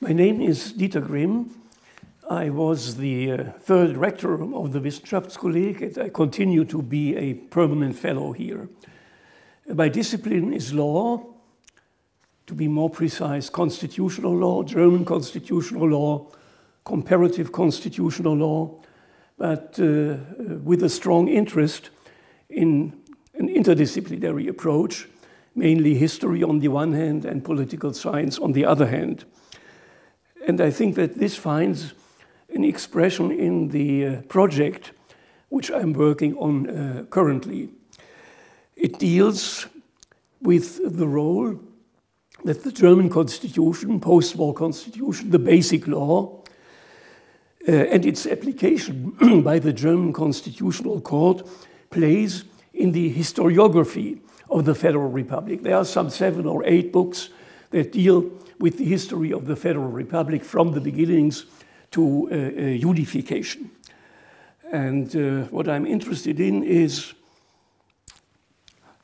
My name is Dieter Grimm. I was the third rector of the Wissenschaftskolleg, and I continue to be a permanent fellow here. My discipline is law, to be more precise, constitutional law, German constitutional law, comparative constitutional law, but with a strong interest in an interdisciplinary approach, mainly history on the one hand and political science on the other hand. And I think that this finds an expression in the project which I'm working on currently. It deals with the role that the German constitution, post-war constitution, the basic law, and its application by the German Constitutional Court plays in the historiography of the Federal Republic. There are some 7 or 8 books that deal with the history of the Federal Republic from the beginnings to unification. And what I'm interested in is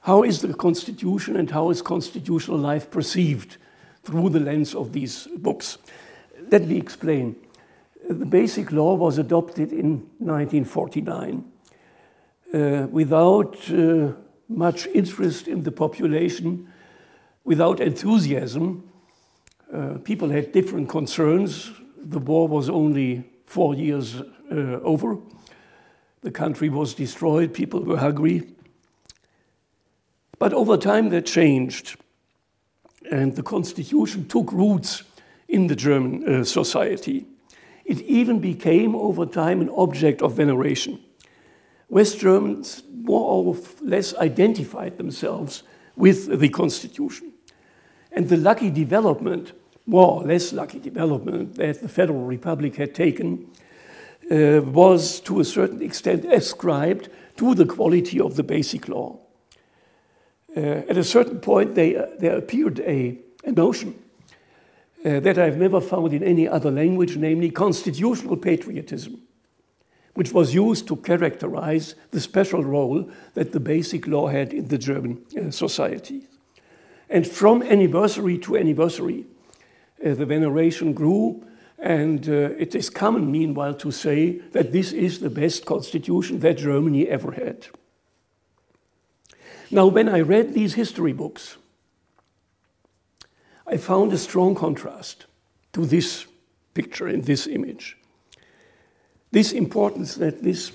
how is the Constitution and how is constitutional life perceived through the lens of these books. Let me explain. The Basic Law was adopted in 1949 without much interest in the population, without enthusiasm. People had different concerns. The war was only 4 years over. The country was destroyed, people were hungry. But over time that changed, and the Constitution took roots in the German society. It even became over time an object of veneration. West Germans more or less identified themselves with the Constitution. And the lucky development, more or less lucky development, that the Federal Republic had taken was to a certain extent ascribed to the quality of the Basic Law. At a certain point, there appeared a notion that I've never found in any other language, namely constitutional patriotism, which was used to characterize the special role that the Basic Law had in the German society. And from anniversary to anniversary, the veneration grew, and it is common, meanwhile, to say that this is the best constitution that Germany ever had. Now, when I read these history books, I found a strong contrast to this picture and this image. This importance that this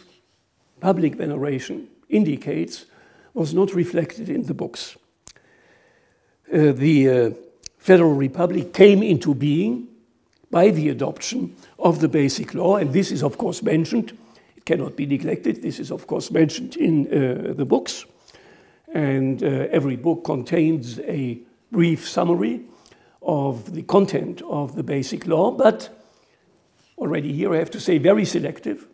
public veneration indicates was not reflected in the books. The Federal Republic came into being by the adoption of the Basic Law, and this is of course mentioned. It cannot be neglected. This is of course mentioned in the books. And every book contains a brief summary of the content of the Basic Law, but already here I have to say very selective.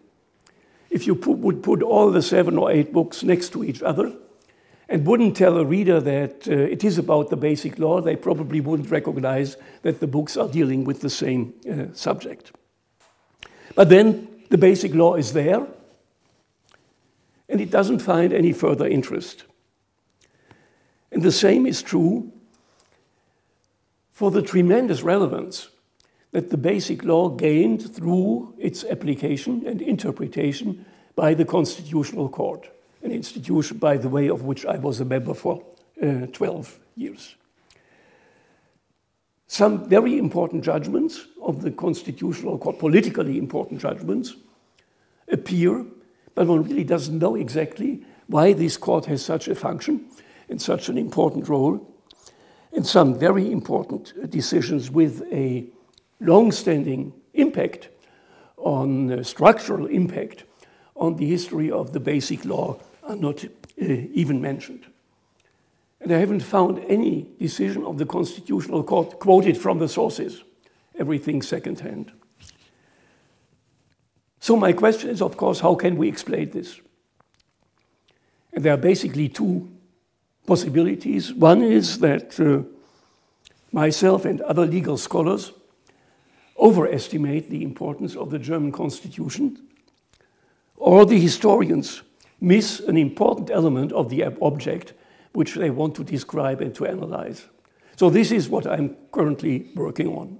If you would put all the 7 or 8 books next to each other and wouldn't tell a reader that it is about the Basic Law, they probably wouldn't recognize that the books are dealing with the same subject. But then the Basic Law is there, and it doesn't find any further interest. And the same is true for the tremendous relevance that the Basic Law gained through its application and interpretation by the Constitutional Court, an institution, by the way, of which I was a member for 12 years. Some very important judgments of the Constitutional Court, politically important judgments, appear, but one really doesn't know exactly why this court has such a function and such an important role, and some very important decisions with a long-standing impact on structural impact on the history of the Basic Law are not even mentioned. And I haven't found any decision of the Constitutional Court quoted from the sources, everything secondhand. So my question is, of course, how can we explain this? And there are basically 2 possibilities. One is that myself and other legal scholars overestimate the importance of the German Constitution, or the historians miss an important element of the object which they want to describe and to analyze. So this is what I'm currently working on.